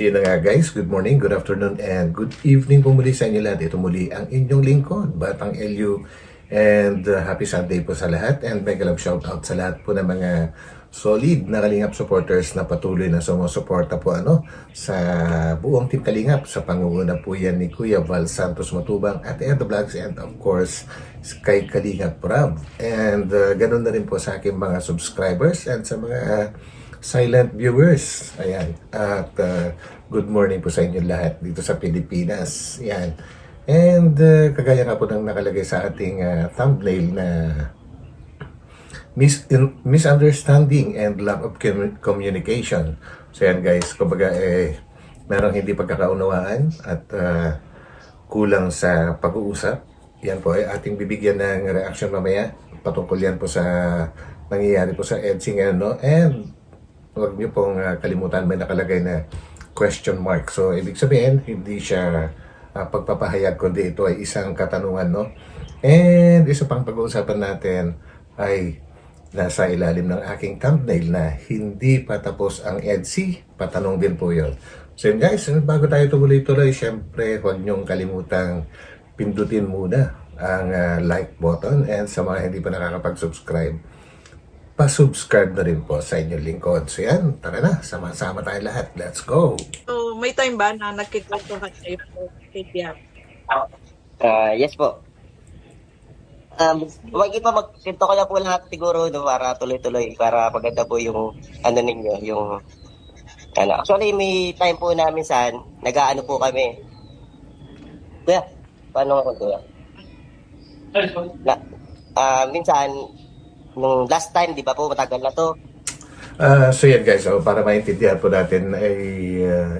Yun na nga guys, good morning, good afternoon, and good evening po muli sa inyo lahat. Ito muli ang inyong lingkod, Batang LU. And happy Sunday po sa lahat. And mega love shout out sa lahat po ng mga solid na Kalingap supporters na patuloy na sumusuporta po sa buong Team Kalingap. Sa pangunguna po yan ni Kuya Val Santos Matubang at Edo Vlogs, and of course kay Kalingap Prab. And ganun na rin po sa aking mga subscribers and sa mga silent viewers. Ayan. At good morning po sa inyo lahat dito sa Pilipinas. Ayan. And kagaya nga po ng nakalagay sa ating thumbnail na misunderstanding and lack of communication. So yan guys, kumbaga merong hindi pagkakaunawaan at kulang sa pag-uusap. Yan po ay ating bibigyan ng reaction mamaya patungkol yan po sa nangyayari po sa EDSI ngayon, no? And huwag niyo pong kalimutan, may nakalagay na question mark. So, ibig sabihin, hindi siya pagpapahayag, kundi ito ay isang katanungan, no? And isa pang pag-uusapan natin ay nasa ilalim ng aking thumbnail na hindi pa tapos ang EDSI. Patanong din po yun. So, yun guys, bago tayo tuloy-tuloy, syempre, huwag niyong kalimutang pindutin muna ang like button, and sa mga hindi pa nakakapag-subscribe, pa-subscribe na rin po sa inyong lingkod. So yan, tara na, sama-sama tayo lahat. Let's go! So, may time ba na nagkikwentuhan kayo po kay Piap? Yes po. Wag pa magkwento ko na po lahat siguro, no, para tuloy-tuloy, para maganda po yung ano ninyo, yung ano. Actually, may time po na minsan, nag-aano po kami. Kuya, paano ako kuya? Minsan, nung last time, di ba po, matagal na to. So yan guys, para maintindihan po natin ay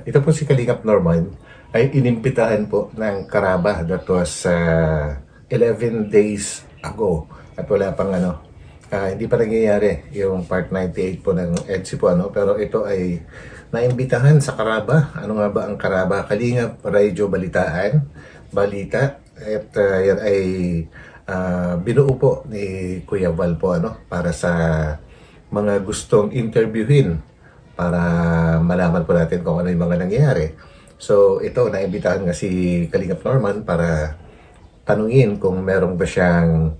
ito po si Kalingap Norman ay inimbitahan po ng Karaba. That was 11 days ago at wala pang hindi pa nangyayari yung part 98 po ng EDSI po, pero ito ay naimbitahan sa Karaba. Ano nga ba ang Karaba? Kalingap Radio Balita, at yan ay binuo po ni Kuya Val po para sa mga gustong interviewin para malaman po natin kung ano yung mga nangyayari. So ito, naimbitahan nga si Kalingap Norman para tanungin kung meron ba siyang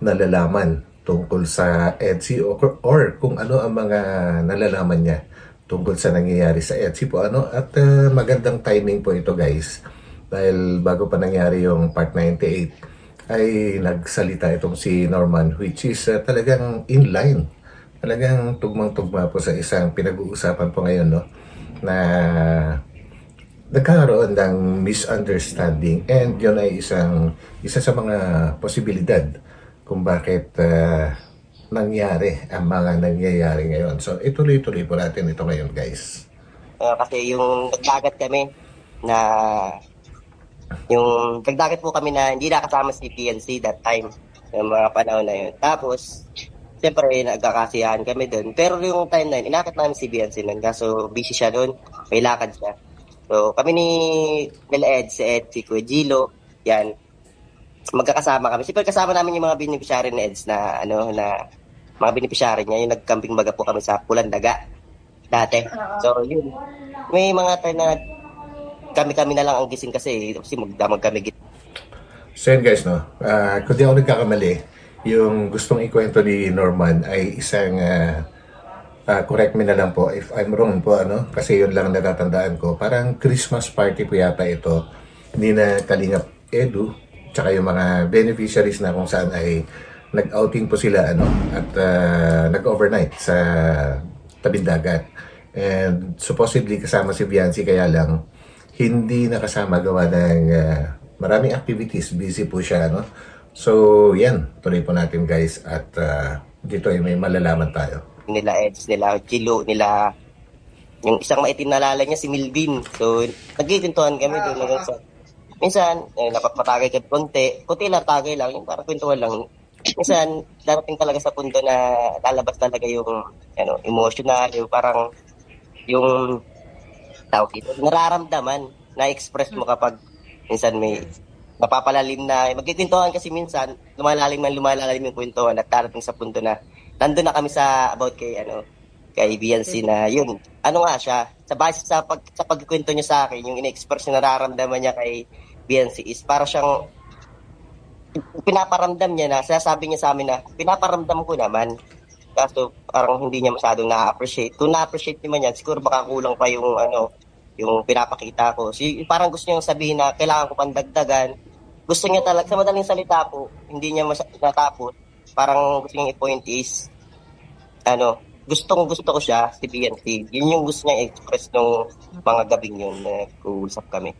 nalalaman tungkol sa EDSI or kung ano ang mga nalalaman niya tungkol sa nangyayari sa EDSI po at magandang timing po ito guys, dahil bago pa nangyari yung part 98 ay nagsalita itong si Norman, which is talagang in line, talagang tugmang-tugma po sa isang pinag-uusapan po ngayon, no, na nagkaroon ng misunderstanding, and yun ay isa sa mga posibilidad kung bakit nangyari ang mga nangyayari ngayon. So ituloy-tuloy po natin ito ngayon guys. Kasi yung nagdagat kami na yung nagdagat po kami na hindi nakasama si PNC that time, yung mga panahon na yun. Tapos, siyempre, nagkakasiyahan kami doon. Pero yung time na yun, inakit namin si PNC nun. Kaso, busy siya doon. May lakad siya. So, kami ni Ed, si Kuya Gilo, yan. Magkakasama kami. Siyempre, kasama namin yung mga beneficiary ni Eds na, na mga beneficiary niya. Yung nagcamping baga po kami sa Pulandaga dati. So, yun. May mga time na kami na lang ang gising kasi magdamag kami gising. So yun guys, kung di ako nagkakamali, yung gustong ikwento ni Norman ay isang correct me na lang po if I'm wrong po, kasi yun lang natatandaan ko, parang Christmas party po yata ito ni na Kalingap Edu tsaka yung mga beneficiaries na kung saan ay nag-outing po sila at nag-overnight sa tabing dagat, and supposedly kasama si Biancy, kaya lang hindi nakasama gawa ng maraming activities, busy po siya, So yan, tuloy po natin guys, at dito ay may malalaman tayo. Nila Eds, nila Chilo, nila yung isang maitim na lala niya si Milvin. So nagkikintuhan kami doon sa minsan napapatagay kami konti lang, tagay lang, yung parang kwentuhan lang. Minsan darating talaga sa punto na lalabas talaga yung emotional, yung parang yung tawag ito, nararamdaman, na-express mo kapag minsan may napapalalim na, magkikwentuhan kasi minsan, lumalalim yung kwentuhan at darating sa punto na, nandun na kami sa about kay kay Biancy na yun. Ano nga siya, sa base sa pagkwento niya sa akin, yung in-express na nararamdaman niya kay Biancy is para siyang pinaparamdam niya na, sinasabi niya sa amin na pinaparamdam ko naman. Kaso parang hindi niya masyadong na-appreciate. Kung na-appreciate naman yan, siguro baka kulang pa yung yung pinapakita ko. So, parang gusto niyang sabihin na kailangan ko pang dagdagan. Gusto niya talaga, sa madaling salita po, hindi niya natapos. Parang gusto niyang i-point is, gusto ko siya, si PNC. Yun yung gusto niya i-express nung mga gabing yun na nag-uusap kami.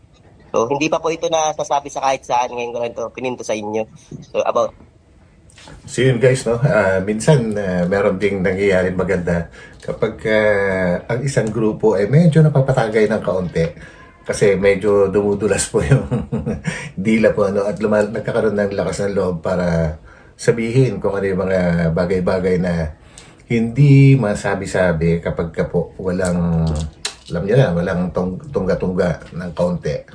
So, hindi pa po ito nasasabi sa kahit saan. Ngayon ko lang ito pininto sa inyo. So, about So yun guys, no? Minsan meron ding nangyayari maganda kapag ang isang grupo ay medyo napapatagay ng kaunti kasi medyo dumudulas po yung dila po at nagkakaroon ng lakas ng loob para sabihin kung ano yung mga bagay-bagay na hindi masabi-sabi kapag ka po walang, alam niyo na, walang tungga-tungga ng kaunti.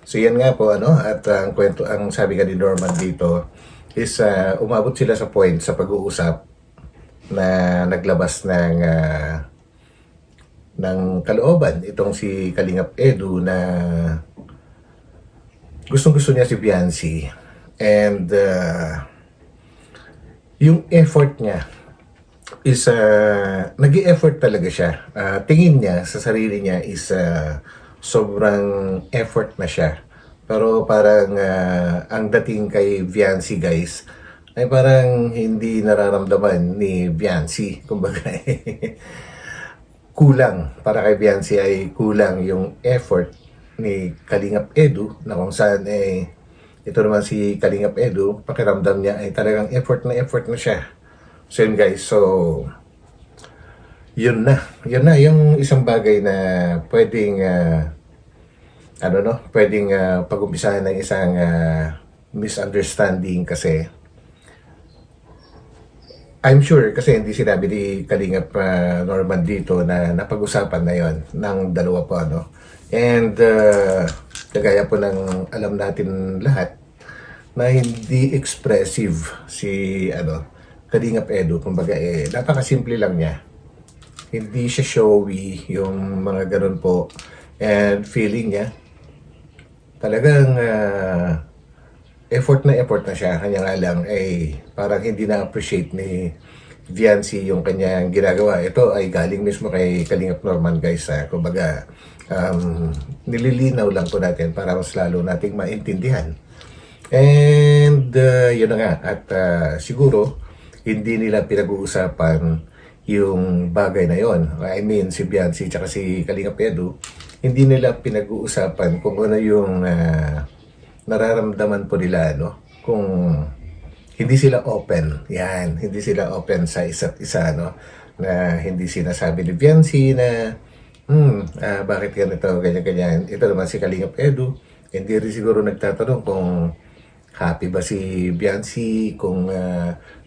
So yan nga po at ang sabi nga ni Norman dito is umabot sila sa point sa pag-uusap na naglabas ng kalooban itong si Kalingap Edu na gustong-gusto niya si Biancy and yung effort niya is nag-i-effort talaga siya. Tingin niya sa sarili niya is sobrang effort na siya. Pero parang ang dating kay Viancy guys ay parang hindi nararamdaman ni Viancy. Kumbaga kulang. Para kay Viancy ay kulang yung effort ni Kalingap Edu na kung saan ito naman si Kalingap Edu, pakiramdam niya ay talagang effort na siya. So yun guys, so yun na yung isang bagay na pwedeng pwedeng pag-umpisahan ng isang misunderstanding kasi I'm sure kasi hindi sinabi ni Kalingap Norman dito na napag-usapan na yon ng dalawa po and kagaya po ng alam natin lahat na hindi expressive si Kalingap Edu, kumbaga napakasimple lang niya, hindi siya showy yung mga ganun po and feeling niya talagang effort na siya. Kanya nga lang parang hindi na-appreciate ni Viancy yung kanyang ginagawa. Ito ay galing mismo kay Kalingap Norman guys. Kumbaga nililinaw lang po natin para mas lalo nating maintindihan. And yun na nga. At siguro hindi nila pinag-uusapan yung bagay na yon. I mean si Viancy tsaka si Kalingap Edu, hindi nila pinag-uusapan kung ano yung nararamdaman po nila, kung hindi sila open. Yan, hindi sila open sa isa't isa, na hindi sinasabi ni Viancy na bakit ganito, ganyan. Ito naman si Kalingap Edu, hindi rin siguro nagtatanong kung happy ba si Viancy, kung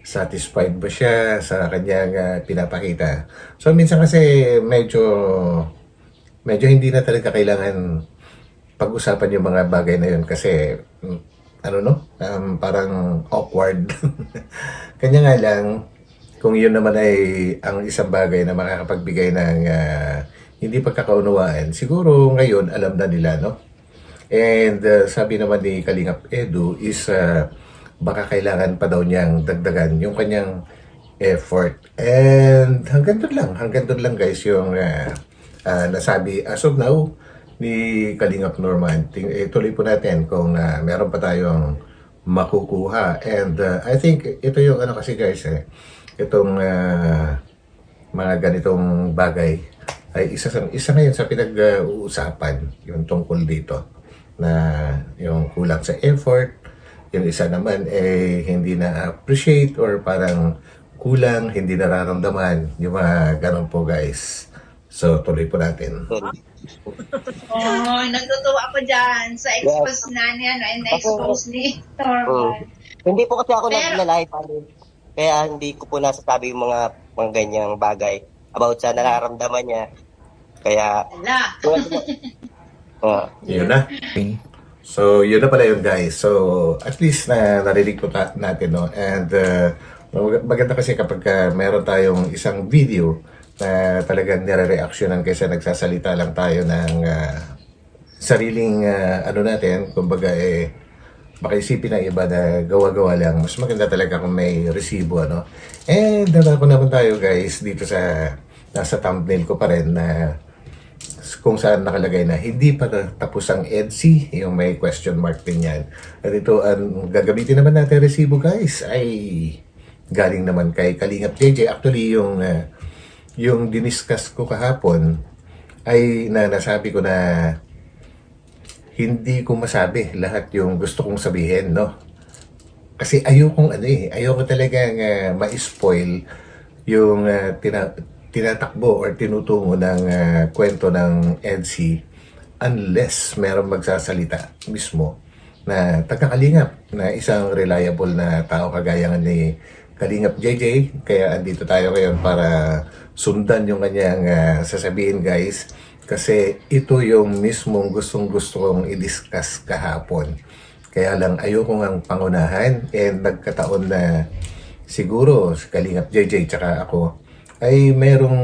satisfied ba siya sa kanyang pinapakita. So minsan kasi medyo hindi na talaga kailangan pag-usapan yung mga bagay na yun kasi parang awkward. Kanya nga lang kung yun naman ay ang isang bagay na makakapagbigay ng hindi pagkakaunawaan, siguro ngayon alam na nila, and sabi naman ni Kalingap Edu is baka kailangan pa daw niyang dagdagan yung kanyang effort, and hanggang doon lang guys yung nasabi as of now ni Kalingap Norman. Tuloy po natin kung meron pa tayong makukuha. And I think ito yung kasi guys, itong mga ganitong bagay ay isa ngayon sa pinag-uusapan yung tungkol dito na yung kulang sa effort, yung isa naman hindi na-appreciate or parang kulang, hindi nararamdaman, yung mga ganun po guys. So, tuloy po natin. Natutuwa ako dyan sa expose na niya, na-expose ni Norman. Hindi po kasi ako nag-live, kaya hindi ko po nasasabi yung mga ganyang bagay about sa nararamdaman niya. Kaya, yun na. So, yun na pala yun guys. So, at least na narinig po natin, And maganda kasi kapag meron tayong isang video na talagang nire-reactionan kaysa nagsasalita lang tayo ng sariling ano natin, kumbaga baka isipin ng iba na gawa-gawa lang. Mas maganda talaga kung may resibo, ano. And narako naman tayo guys dito sa nasa thumbnail ko pa rin na kung saan nakalagay na hindi pa tapos ang EDSI, yung may question mark din yan. At ito, ang gagamitin naman natin resibo guys ay galing naman kay Kalingap JJ. Actually, yung diniscuss ko kahapon ay nasabi ko na hindi ko masabi lahat yung gusto kong sabihin, no? Kasi ayokong ayoko talagang ma-spoil yung tinatakbo or tinutungo ng kwento ng EDSI unless merong magsasalita mismo na taga-Kalingap na isang reliable na tao kagaya nga ni Kalingap JJ. Kaya andito tayo ngayon para sundan yung kanyang sasabihin guys. Kasi ito yung mismong gustong-gusto kong i-discuss kahapon. Kaya lang ayoko ngang pangunahan and nagkataon na siguro si Kalingap JJ tsaka ako ay merong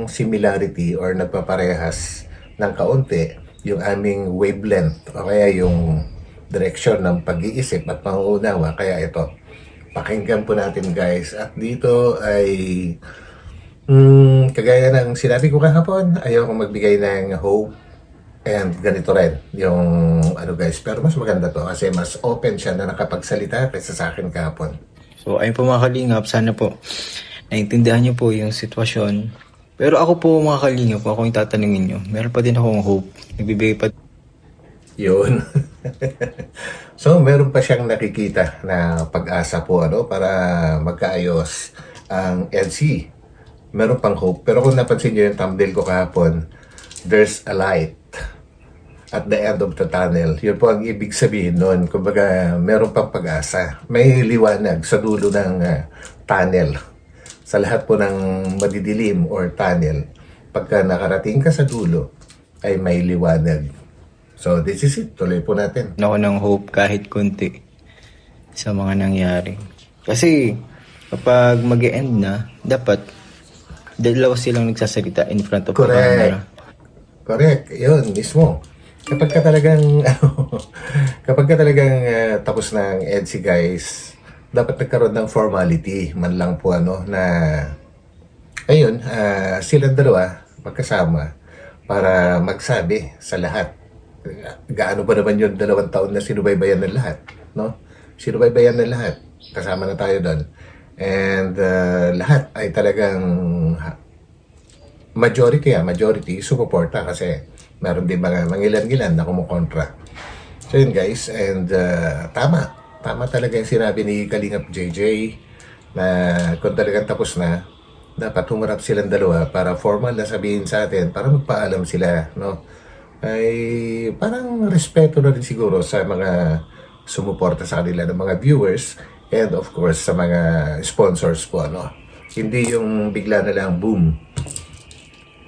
similarity or nagpaparehas ng kaunti yung aming wavelength o kaya yung direction ng pag-iisip at pangunawa. Kaya ito, pakinggan po natin guys. At dito ay kagaya ng sinabi ko kahapon, ayoko magbigay ng hope and ganito rin yung ano guys, pero mas maganda to kasi mas open siya na nakapagsalita kaysa sa akin kahapon. So ayun po mga Kalingap, sana po naintindihan niyo po yung sitwasyon. Pero ako po mga Kalingap, ako yung tatanungin niyo, meron pa din akong hope, nagbibigay pa Yun. So meron pa siyang nakikita na pag-asa po ano para magkaayos ang LC. Meron pang hope. Pero kung napansin nyo yung thumbnail ko kahapon, there's a light at the end of the tunnel. Yun po ang ibig sabihin nun. Kumbaga, meron pang pag-asa. May liwanag sa dulo ng tunnel. Sa lahat po ng madidilim or tunnel, pagka nakarating ka sa dulo, ay may liwanag. So, this is it. Tuloy po natin. ako ng hope kahit konti sa mga nangyari. Kasi kapag mag-e-end na, dapat dalawa silang nagsasalita in front of the camera. Correct. Yun, mismo. Kapag ka talagang, kapag ka talagang tapos ng EDSI guys, dapat nagkaroon ng formality, man lang po ano, na, ayun, silang dalawa magkasama para magsabi sa lahat. Gaano ba naman yung 2 taon na sinubaybayan ng lahat, no? Sinubaybayan ng lahat. Kasama na tayo doon. And lahat ay talagang majority sumuporta kasi meron din mga mangilan-ngilan na kumukontra. So yun guys, and tama talaga yung sinabi ni Kalingap JJ na kung talagang tapos na, dapat humarap silang dalawa para formal na sabihin sa atin, para magpaalam sila, no? Ay parang respeto na rin siguro sa mga sumuporta sa kanila ng mga viewers and of course sa mga sponsors po, ano. Hindi yung bigla na lang boom.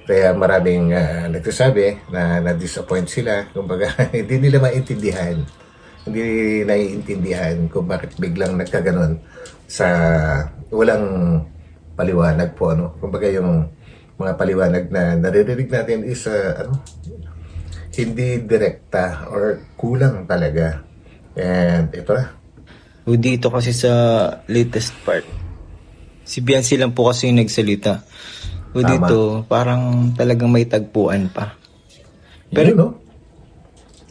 Kaya maraming nagsasabi na na-disappoint sila. Kumbaga, hindi nila maintindihan. Hindi naiintindihan kung bakit biglang nagkaganon sa walang paliwanag po, ano. Kumbaga yung mga paliwanag na naririnig natin is hindi direkta or kulang talaga. And ito na. O dito kasi sa latest part, si Biancy lang po kasi yung nagsalita. O Tama. dito, parang talagang may tagpuan pa. Pero,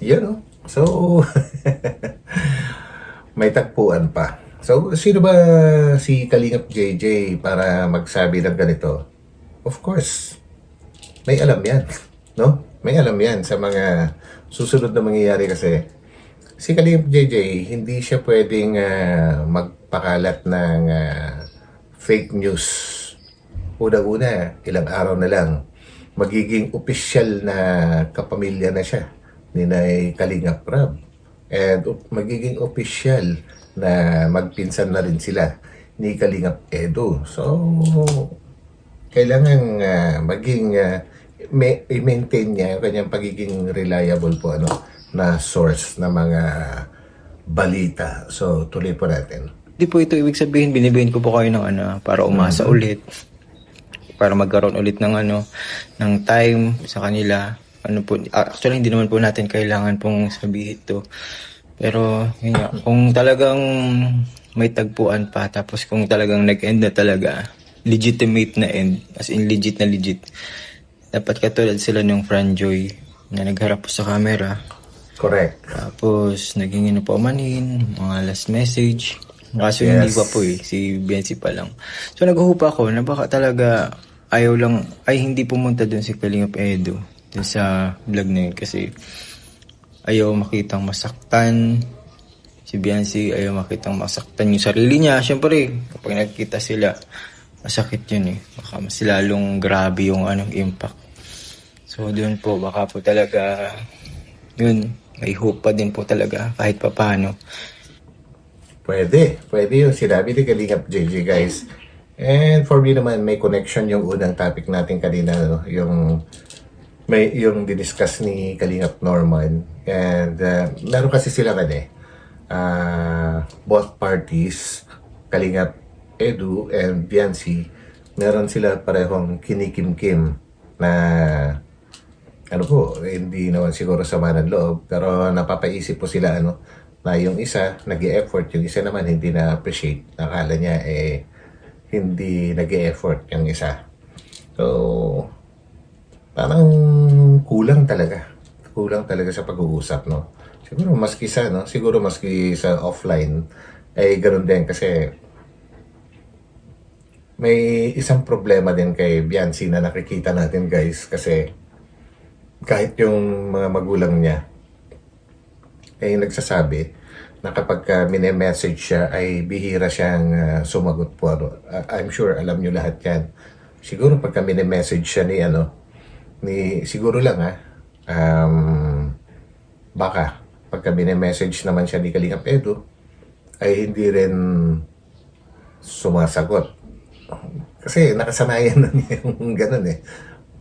Yan, no? So, may tagpuan pa. So, sino ba si Kalingap JJ para magsabi ng ganito? Of course, may alam yan, no? May alam yan sa mga susunod na mangyayari kasi si Kalingap JJ, hindi siya pwedeng magpakalat ng fake news. Una-una, ilang araw na lang, magiging opisyal na kapamilya na siya ni Nay Kalingap Rab. And magiging opisyal na magpinsan na rin sila ni Kalingap Edo. So, kailangan maging i-maintain niya yung kanyang pagiging reliable po na source na mga balita. So, tuloy po natin. Di po ito ibig sabihin, binibihin ko po kayo ng para umasa ulit. para magkaroon ulit ng ng time sa kanila. Actually hindi naman po natin kailangan pong sabihin to. Pero yun nga, kung talagang may tagpuan pa, tapos kung talagang nag-end na talaga, legitimate na end, as in legit na legit, dapat katulad sila ng Franjoy na nagharap po sa camera. Correct. Tapos, naging pa umanhin, mga last message. Kaso Yes. hindi pa po si Biancy pa lang. So, naghuhupa ako na baka talaga hindi pumunta dun si Kalingap Edo dun sa vlog na yun kasi ayaw makitang masaktan si Biancy, ayaw makitang masaktan yung sarili niya. Siyempre, kapag nagkita sila, masakit yun eh. Baka mas lalong grabe yung impact. So, doon po, baka po talaga, yun, may hope pa din po talaga kahit papaano. Pwede yung sinabi ni Kalingap JJ, guys. And for me naman, may connection yung unang topic natin kanina, no? Yung diniscuss ni Kalingap Norman. And meron kasi sila both parties, Kalingap Edu and Biancy, meron sila parehong kinikim-kim na hindi naman siguro sama ng loob, pero napapaisip po sila na yung isa nag-e-effort, yung isa naman hindi na-appreciate. Akala niya hindi nag-e-effort yung isa. So, parang kulang talaga sa pag-uusap, no? Siguro maski sa offline ay ganoon din kasi may isang problema din kay Biancy na nakikita natin, guys, kasi kahit yung mga magulang niya ay nagsasabi na kapag mini-message siya ay bihira siyang sumagot po. I'm sure alam niyo lahat yan. Siguro pagka mini-message siya siguro lang baka pagka mini-message naman siya ni Kalingap Edu ay hindi rin sumasagot. Kasi nakasanayan na niya yung ganun eh.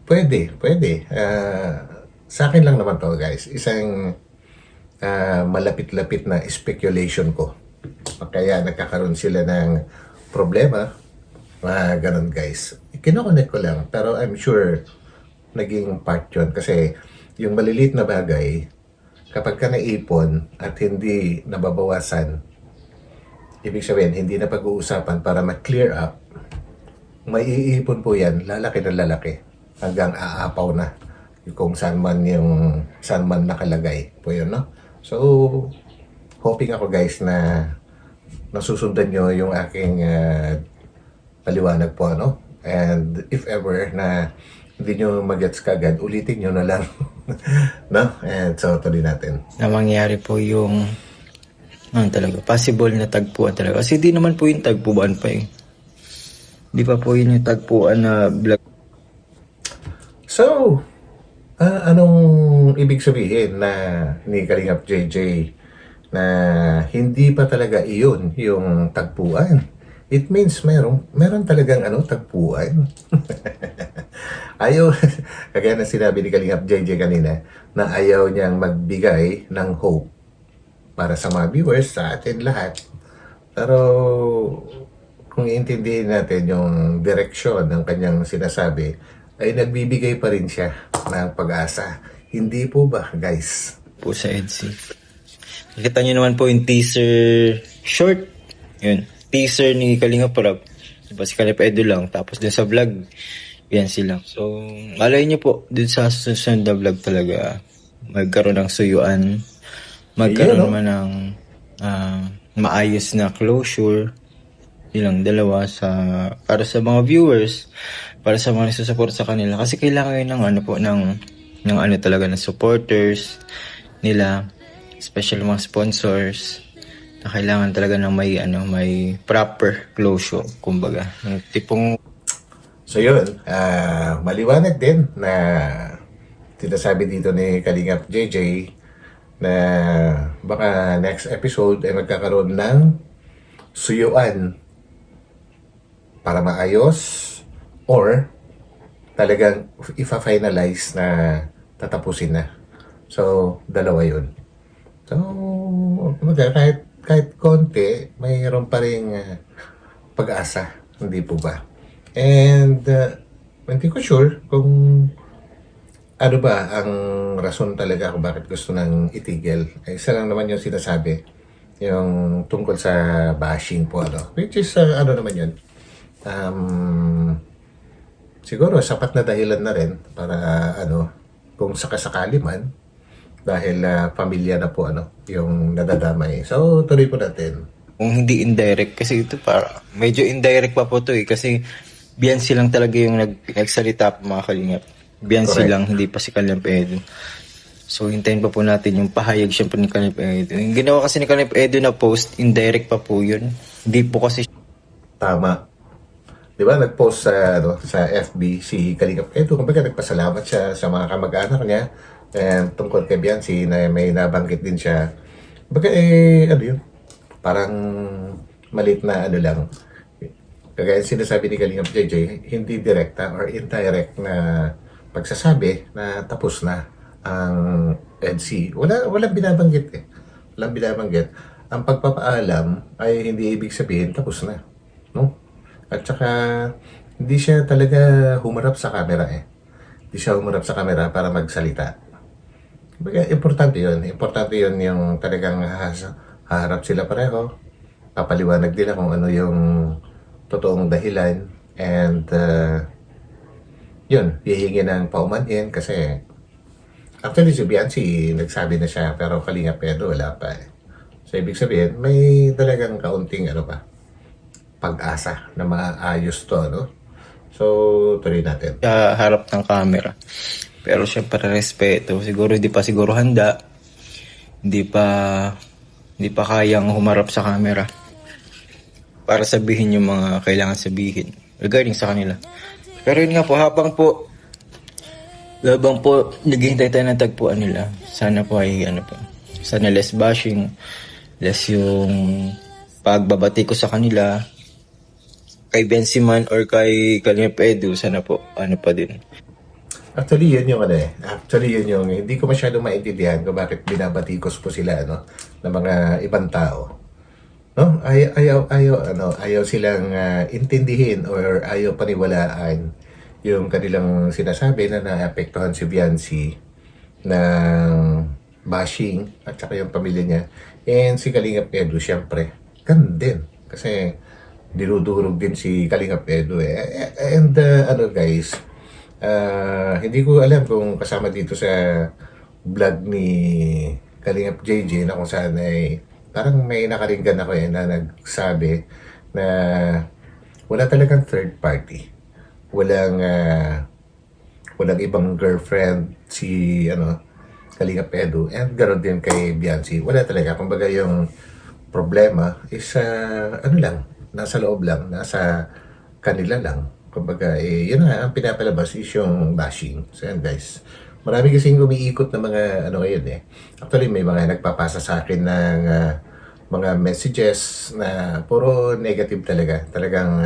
Pwede. Sa akin lang naman to, guys. Isang malapit-lapit na speculation ko. Kaya nagkakaroon sila ng problema. Ganun, guys. Kinokonek ko lang. Pero I'm sure naging part yun. Kasi yung maliliit na bagay, kapag ka naipon at hindi nababawasan, ibig sabihin, hindi na pag-uusapan para ma-clear up, may iipon po yan, lalaki na lalaki, hanggang aapaw na kung saan man nakalagay po yun, no? So, hoping ako, guys, na nasusundan nyo yung aking paliwanag po, and if ever na hindi nyo magets kagad, ulitin nyo na lang. No? And so, tuloy natin. Na mangyari po yung talaga, possible na tagpuan talaga. Kasi di naman po yung tagpuan pa eh. Di pa po yun yung tagpuan na vlog. So, anong ibig sabihin na ni Kalingap JJ na hindi pa talaga iyon yung tagpuan? It means meron talagang tagpuan. Ayaw, kagaya na sinabi ni Kalingap JJ kanina, na ayaw niyang magbigay ng hope para sa mga viewers, sa atin lahat. Pero kung iintindihin natin yung direksyon ng kanyang sinasabi, ay nagbibigay pa rin siya ng pag-asa. Hindi po ba, guys? Po sa EDSI. Nakita niyo naman po yung teaser short. Yun. Teaser ni Kalingap Rap. Diba si Kalingap Edo lang. Tapos dun sa vlog, yan sila. So, malay niyo po, dun sa susunod na vlog talaga, magkaroon ng suyuan. Magkaroon naman ng maayos na closure. Ilang dalawa para sa mga viewers, para sa mga nagsusupport sa kanila. Kasi kailangan yun ng talaga ng supporters nila, especially mga sponsors, na kailangan talaga ng may proper closure, kumbaga. Yung tipong So yun, maliwanag din na sinasabi dito ni Kalingap JJ na baka next episode ay magkakaroon ng suyuan para maayos or talagang ifa-finalize na tatapusin na. So, dalawa yun. So, kahit konti, mayroon pa rin pag-asa. Hindi po ba? And Hindi ko sure kung ano ba ang rason talaga kung bakit gusto nang itigil. Isa lang naman yung sinasabi, yung tungkol sa bashing po, ano. Which is, ano naman yun, siguro sapat na dahilan na rin para, ano, kung sakasakali man, dahil pamilya na po, ano, yung nadadamay. So, tuloy po natin. Kung hindi indirect, kasi ito para medyo indirect pa po to kasi Beyonce lang talaga yung nagsalita po mga kalingap. Beyonce Correct. lang, hindi pa si Kalingap Edu. So hintayin pa po natin yung pahayag syempre ni Kalingap Edu. Yung ginawa kasi ni Kalingap Edu na post, indirect pa po yun. Hindi po kasi Tama. Di ba, nag-post sa, ano, sa FB si Kalingap Edu. Kumbaga, nagpasalamat siya sa mga kamag-anak niya and tungkol kay Beyonce na may nabanggit din siya. Kumbaga, ano yun? Parang malit na ano lang. Kagaya sinasabi ni Kalingap JJ, hindi direkta or indirect na pagsasabi na tapos na ang EDC. Walang binabanggit eh. Walang binabanggit. Ang pagpapaalam ay hindi ibig sabihin tapos na. No? At saka, hindi siya talaga humarap sa camera eh. Hindi siya humarap sa camera para magsalita. Kumbaga, importante yun. Importante yun yung talagang haharap sila pareho. Papaliwanag nila kung ano yung totoong dahilan. And, yun, hihingi ng paumanhin kasi actually si Beyonce nagsabi na siya pero Kalingap Edu wala pa eh. So, ibig sabihin, may talagang kaunting ano pa, pag-asa na maayos to, no? So, tuloy natin. sa harap ng camera. Pero syempre respeto. Siguro hindi pa siguro handa. Hindi pa kayang humarap sa camera para sabihin yung mga kailangan sabihin regarding sa kanila. Pero yun nga po, habang po naghihintay tayo ng tagpuan nila, sana po ay sana less bashing, less yung pagbabati ko sa kanila kay Beyonce man or kay Kalingap Edu, sana po pa din. Actually, yun yung ano eh. Actually, yun yung hindi ko masyadong maintindihan kung bakit binabatikos po sila, no? Ng mga ibang tao. No? Ayaw silang intindihin or ayaw paniwalaan yung kanilang sinasabi na naapektuhan si Beyonce ng bashing at saka yung pamilya niya. And si Kalingap Edu, syempre, ganun din. Kasi dinudurog din si Kalingap Edu eh. And guys, hindi ko alam kung kasama dito sa vlog ni Kalingap JJ na kung saan ay parang may nakaringgan ako na nagsabi na wala talagang third party. Walang ibang girlfriend si Kalingap Edu and ganoon din kay Beyonce. Wala talaga. Kumbaga yung problema is nasa loob lang, nasa kanila lang. Kumbaga, yun nga, ang pinapalabas is yung bashing. So, yan guys. Marami kasing umiikot na mga ngayon eh. Actually, may mga nagpapasa sa akin ng mga messages na puro negative talaga. Talagang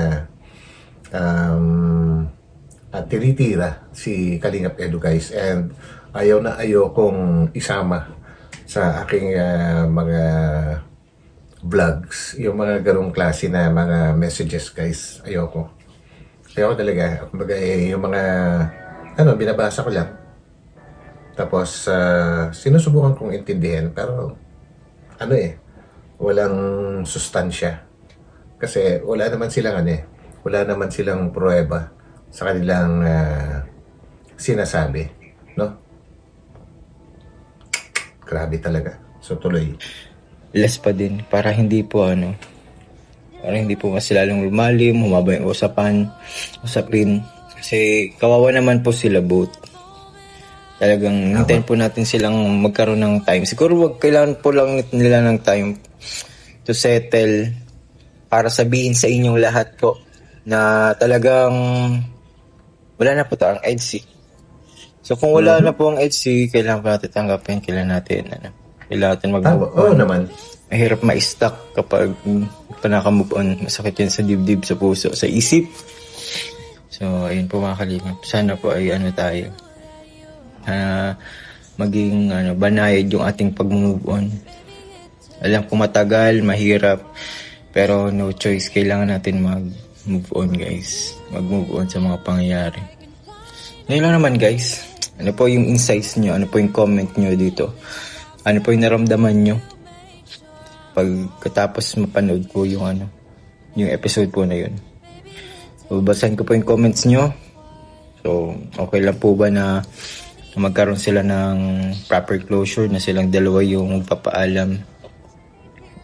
tinitira si Kalingap Edu guys. And ayaw na ayaw kong isama sa aking mga vlogs. Yung mga ganong klase na mga messages guys. Ayoko talaga. Kumbaga yung mga binabasa ko lang. Tapos sinusubukan kong intindihin pero walang sustansya. Kasi wala naman silang pruweba sa kanilang sinasabi, no? Grabe talaga. So tuloy. Less pa din para hindi po mas lalong lumalim, humaba yung usapin. Kasi kawawa naman po sila both. Talagang hintayin po natin silang magkaroon ng time. Siguro kailangan po lang nila ng time to settle para sabihin sa inyong lahat po na talagang wala na po ang EDC. So kung wala na po ang EDC, kailangan pa natin tanggapin, kailangan natin mag-move on. Oo naman. Mahirap ma-stuck kapag naka-move on. Masakit yan sa dibdib, sa puso, sa isip. So, ayun po mga kalingap. Sana po ay tayo. Maging banayad yung ating pag-move on. Alam ko matagal, mahirap. Pero no choice. Kailangan natin mag-move on guys. Mag-move on sa mga pangyayari. Ngayon lang naman guys, ano po yung insights nyo? Ano po yung comment nyo dito? Ano po yung naramdaman nyo? Pagkatapos mapanood ko yung yung episode po na yun. So, basahin ko po yung comments nyo. So, okay lang po ba na magkaroon sila ng proper closure na silang dalawa yung magpapaalam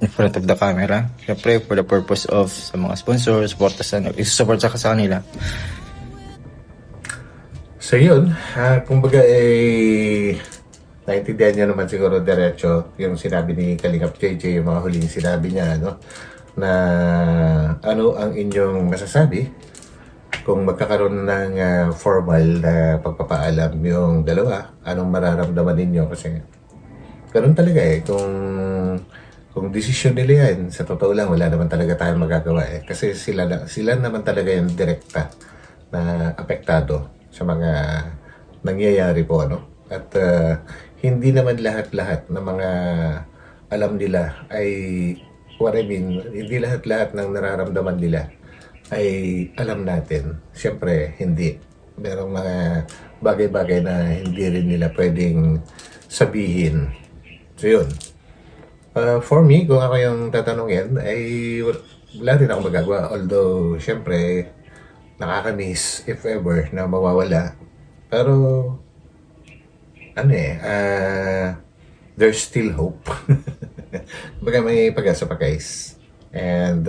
in front of the camera? Siyempre, for the purpose of sa mga sponsors, support sa kanila. So yun, kumbaga naintindihan niyo naman siguro diretso yung sinabi ni Kalingap JJ, yung mga huling sinabi niya, na ano ang inyong masasabi kung magkakaroon ng formal na pagpapaalam yung dalawa, anong mararamdaman ninyo? Kasi ganun talaga kung desisyon nila yan, sa totoo lang wala naman talaga tayong magagawa kasi sila naman talaga yung direkta na apektado sa mga nangyayari po at hindi naman lahat-lahat ng mga alam nila ay hindi lahat-lahat ng nararamdaman nila ay alam natin. Siyempre, hindi. Merong mga bagay-bagay na hindi rin nila pwedeng sabihin. So, yun. For me, kung ako yung tatanungin, ay wala rin akong magagawa. Although, siyempre, nakakamiss if ever na mawawala. Pero, there's still hope. Baga may pag-asa pa guys. And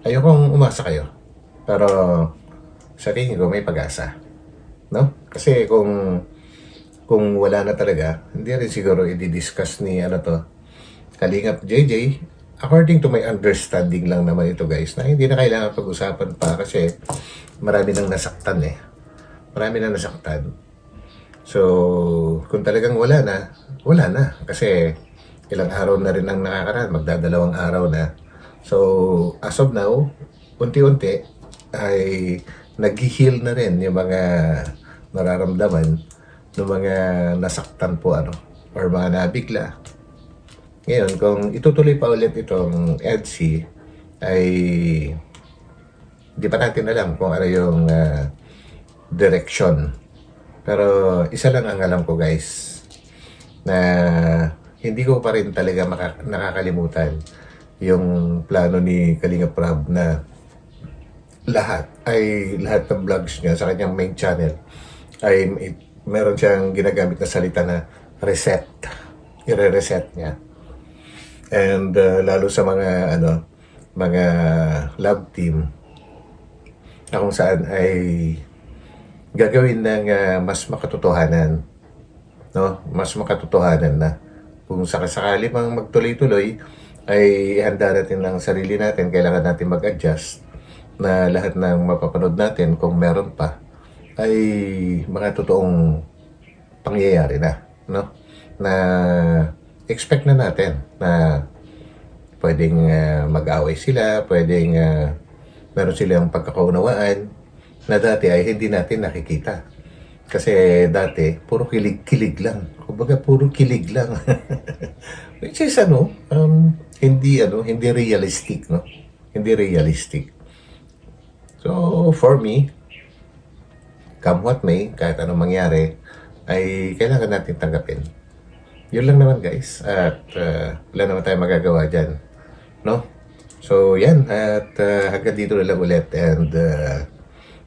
ayokong umasa kayo. Pero sa tingin ko may pag-asa. No? Kasi kung wala na talaga, hindi rin siguro i-discuss ni Kalingap JJ. According to my understanding lang naman ito guys, na hindi na kailangan pag-usapan pa kasi marami nang nasaktan Marami nang nasaktan. So, kung talagang wala na. Kasi ilang araw na rin ang nakakaraan, magdadalawang araw na. So, as of now, unti-unti ay nag-heal na rin yung mga nararamdaman ng mga nasaktan po or mga nabigla. Ngayon, kung itutuloy pa ulit itong EDC, ay di pa natin alam kung ano yung direction. Pero isa lang ang alam ko guys, na hindi ko pa rin talaga nakakalimutan yung plano ni Kalingap Rab na lahat ng vlogs niya sa kanyang main channel ay meron siyang ginagamit na salita na reset. I-reset niya. And lalo sa mga mga love team na kung saan ay gagawin ng mas makatotohanan, mas makatotohanan na kung sakali mang magtuloy-tuloy ay handa natin ng sarili natin, kailangan natin mag-adjust na lahat ng mapapanood natin kung meron pa ay mga totoong pangyayari na expect na natin na pwedeng mag-away sila, pwedeng meron silang pagkakaunawaan na dati ay hindi natin nakikita. Kasi dati, puro kilig-kilig lang. Kumbaga, puro kilig lang. Which is hindi realistic, Hindi realistic. So, for me, come what may, kahit anong mangyari, ay kailangan natin tanggapin. Yun lang naman guys, at wala naman tayong magagawa dyan, So yan, at hanggang dito na lang ulit, and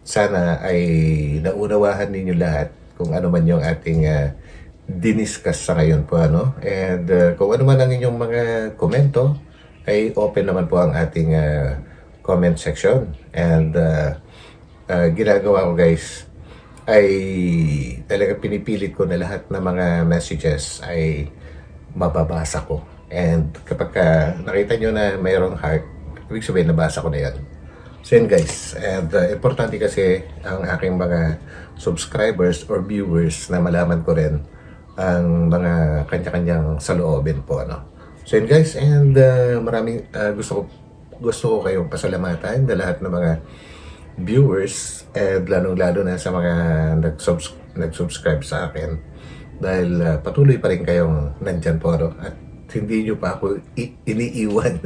sana ay naunawahan ninyo lahat kung ano man yung ating diniscuss sa ngayon po, and kung ano man ang inyong mga komento, ay open naman po ang ating comment section, and ginagawa ko guys ay talagang pinipilit ko na lahat ng mga messages ay mababasa ko. And kapag nakita nyo na mayroong heart, ibig sabihin nabasa ko na yan. So yun guys, and importante kasi ang aking mga subscribers or viewers na malaman ko rin ang mga kanya-kanyang saloobin po. So yun guys, and maraming gusto ko kayong pasalamatan na lahat ng mga viewers, and lalong-lalo na sa mga nag-subscribe sa akin, dahil patuloy pa rin kayong nandyan po, at hindi nyo pa ako iniiwan.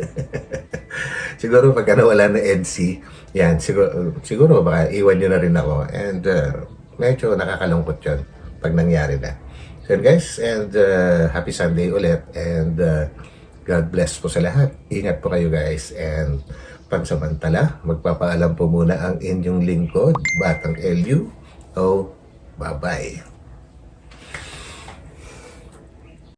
Siguro pagka nawala na EDC, yan, siguro baka iwan nyo na rin ako, and medyo nakakalungkot yun pag nangyari na. So yun guys, and happy Sunday ulit, and God bless po sa lahat. Ingat po kayo guys, and pansamantala, magpapaalam po muna ang inyong lingkod, Batang LU. Oh, bye-bye.